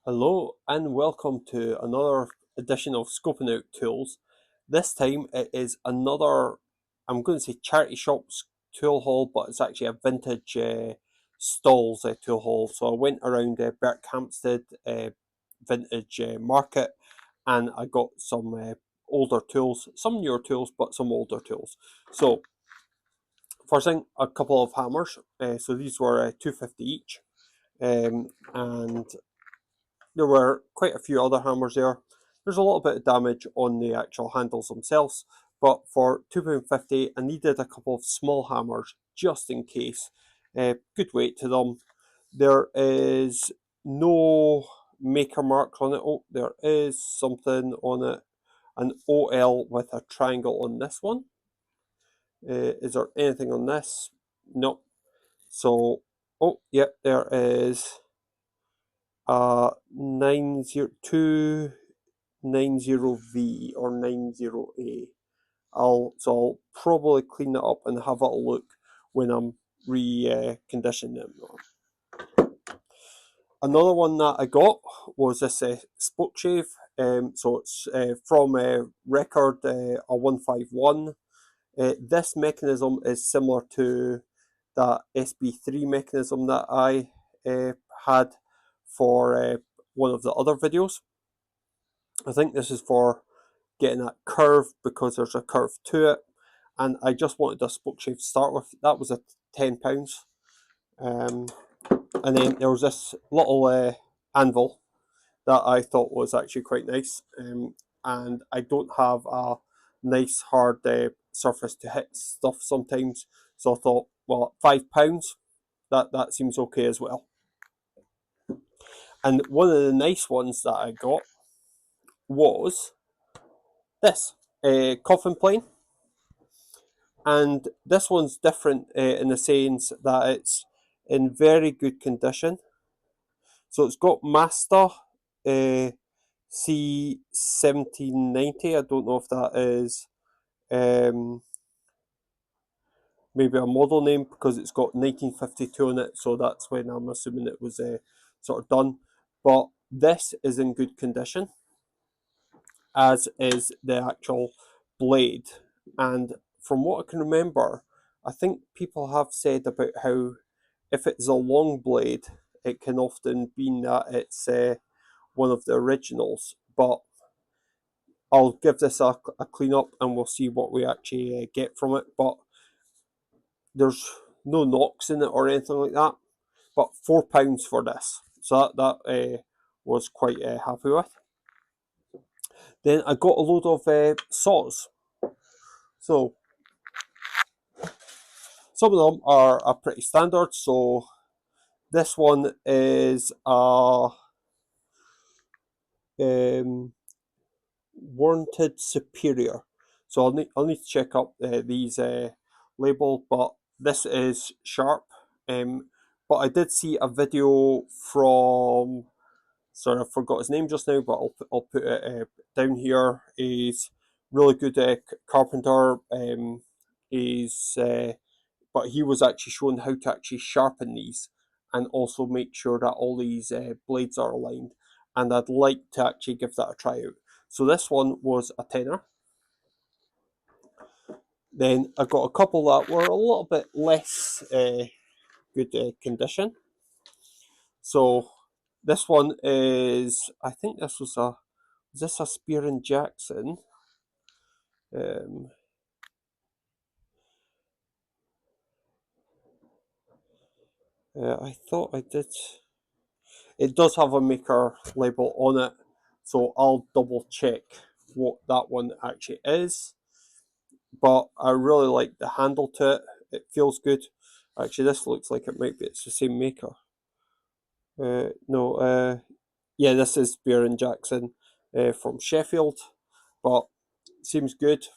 Hello and welcome to another edition of Scoping Out Tools. This time it is another, I'm going to say charity shops tool haul, but it's actually a vintage stalls tool haul. So I went around Berkhamsted vintage market and I got some older tools, some newer tools, but some older tools. So first thing, a couple of hammers. So these were 250 each. And there were quite a few other hammers there. There's a little bit of damage on the actual handles themselves, but for £2.50 I needed a couple of small hammers just in case. Good weight to them. There is no maker mark on it. Oh, there is something on it. An OL with a triangle on this one. Is there anything on this? No. So, oh, yeah, there is 90290V or 90A. I'll probably clean it up and have a look when I'm reconditioning them. Another one that I got was this spoke shave. So it's from Record a 151. This mechanism is similar to that SB3 mechanism that I had for one of the other videos. I think this is for getting that curve because there's a curve to it, and I just wanted a spoke shave to start with. That was at £10. And then there was this little anvil that I thought was actually quite nice, and I don't have a nice hard surface to hit stuff sometimes, so I thought, well, at £5 that seems okay as well. And one of the nice ones that I got was this coffin plane, and this one's different in the sense that it's in very good condition. So it's got Master C1790. I don't know if that is um, maybe a model name because it's got 1952 on it, so that's when I'm assuming it was sort of done. But this is in good condition, as is the actual blade. And from what I can remember, I think people have said about how if it's a long blade, it can often mean that it's one of the originals. But I'll give this a clean up and we'll see what we actually get from it. But there's no knocks in it or anything like that. But £4 for this, so that was quite happy with. Then I got a load of saws. So some of them are pretty standard. So this one is a warranted superior. So I'll need to check up these label, but this is sharp. But I did see a video from, sorry, I forgot his name just now, but I'll put it down here. He's really good carpenter. He's but he was actually showing how to actually sharpen these and also make sure that all these blades are aligned. And I'd like to actually give that a try out. So this one was a tenner. Then I got a couple that were a little bit less good condition. So this one is, I think this was a Spear and Jackson? I thought I did. It does have a maker label on it, so I'll double check what that one actually is. But I really like the handle to it. It feels good. Actually, this looks like it might be it's the same maker. No, yeah, this is Spear and Jackson from Sheffield, but seems good.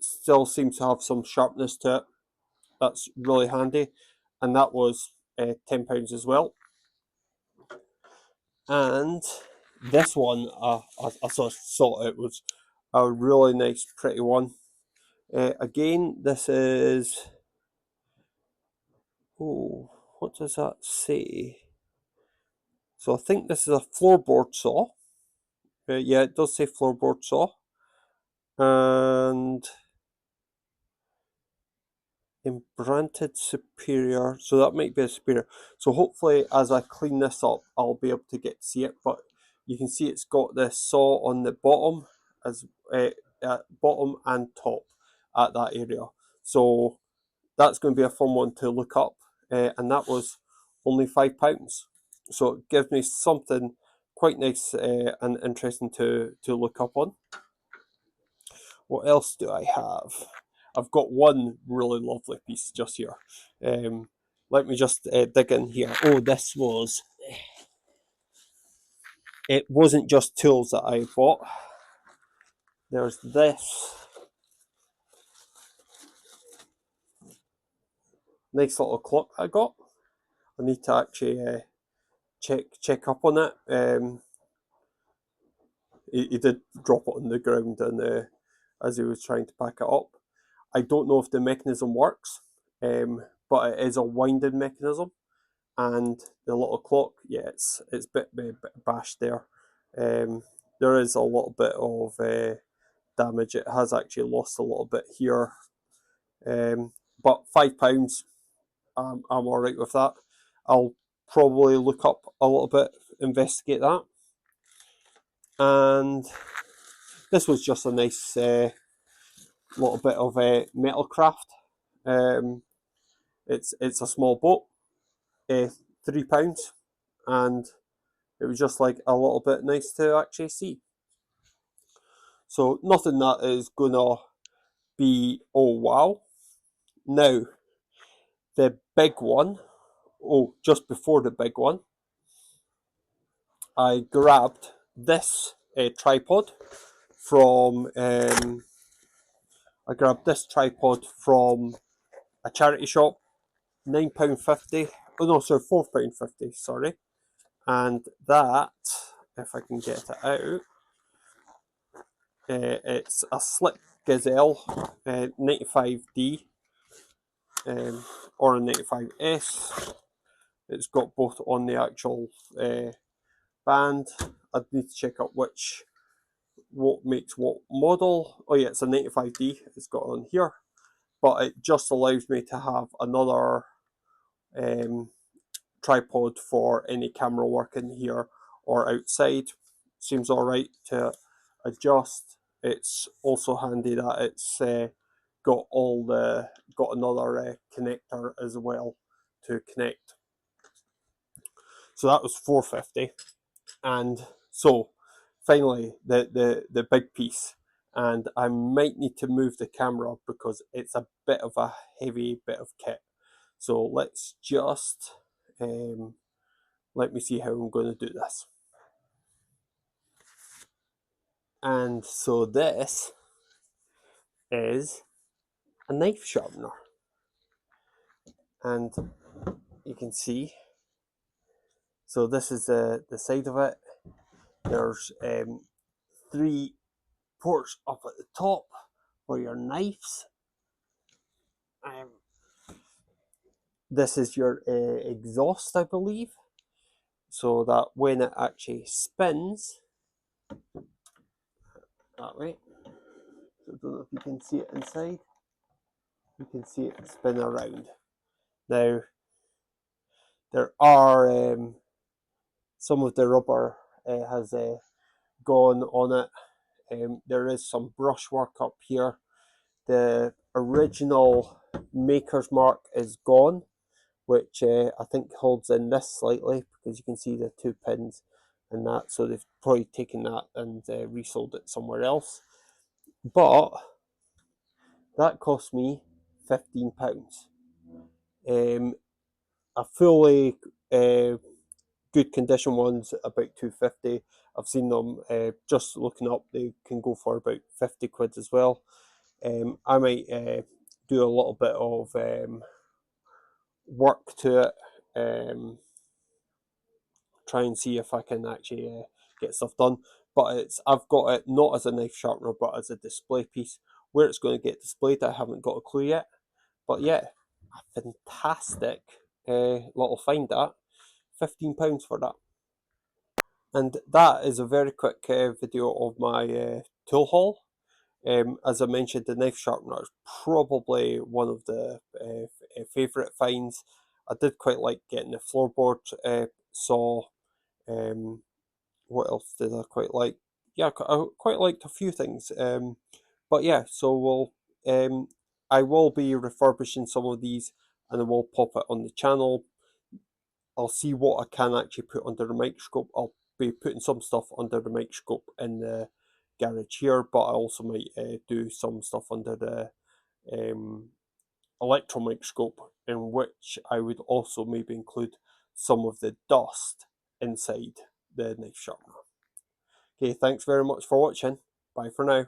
Still seems to have some sharpness to it. That's really handy, and that was £10 as well. And this one, I thought it was a really nice, pretty one. Again, this is, oh, what does that say? So I think this is a floorboard saw. Yeah, it does say floorboard saw. And Implanted superior, so that might be a superior. So hopefully as I clean this up I'll be able to get to see it, but you can see it's got the saw on the bottom, as bottom and top at that area. So that's going to be a fun one to look up, and that was only £5. So it gives me something quite nice and interesting to look up on. What else do I have? I've got one really lovely piece just here. Let me just dig in here. Oh, this was... It wasn't just tools that I bought. There's this nice little clock I got. I need to actually check up on it. He did drop it on the ground and as he was trying to pack it up. I don't know if the mechanism works, but it is a winding mechanism. And the little clock, yeah, it's a bit bashed there. There is a little bit of damage. It has actually lost a little bit here. But £5, I'm all right with that. I'll probably look up a little bit, investigate that. And this was just a nice little bit of metal craft. It's a small boat, £3, and it was just like a little bit nice to actually see. So nothing that is gonna be, oh wow. Now the big one, just before the big one, I grabbed this tripod from a charity shop, £9.50. Oh no, sorry, £4.50. Sorry, and that, if I can get it out, it's a Slick Gazelle 95D or a 95S. It's got both on the actual band. I'd need to check out what makes what model. Oh yeah, it's a 95D. It's got on here, but it just allows me to have another tripod for any camera work in here or outside. Seems all right to adjust. It's also handy that it's got another connector as well to connect. So that was £4.50, and so finally the big piece, and I might need to move the camera because it's a bit of a heavy bit of kit. So let's just let me see how I'm going to do this. And so this is a knife sharpener, and you can see, so this is the side of it. There's 3 ports up at the top for your knives. This is your exhaust, I believe, so that when it actually spins that way, so I don't know if you can see it inside, you can see it spin around. Now there are some of the rubber has gone on it. There is some brushwork up here. The original maker's mark is gone, which I think holds in this slightly, because you can see the 2 pins and that, so they've probably taken that and resold it somewhere else. But that cost me £15. A fully good condition ones about £2.50. I've seen them just looking up, they can go for about £50 as well. I might do a little bit of work to it, try and see if I can actually get stuff done. But I've got it not as a knife sharpener, but as a display piece. Where it's going to get displayed, I haven't got a clue yet. But yeah, a fantastic little find that. £15 for that. And that is a very quick video of my tool haul. As I mentioned, the knife sharpener is probably one of the favourite finds. I did quite like getting the floorboard saw. Um, what else did I quite like? Yeah, I quite liked a few things. But yeah, so I will be refurbishing some of these, and I will pop it on the channel. I'll see what I can actually put under the microscope. I'll be putting some stuff under the microscope in the garage here, but I also might do some stuff under the um, electron microscope, in which I would also maybe include some of the dust inside the knife sharpener. Okay, thanks very much for watching. Bye for now.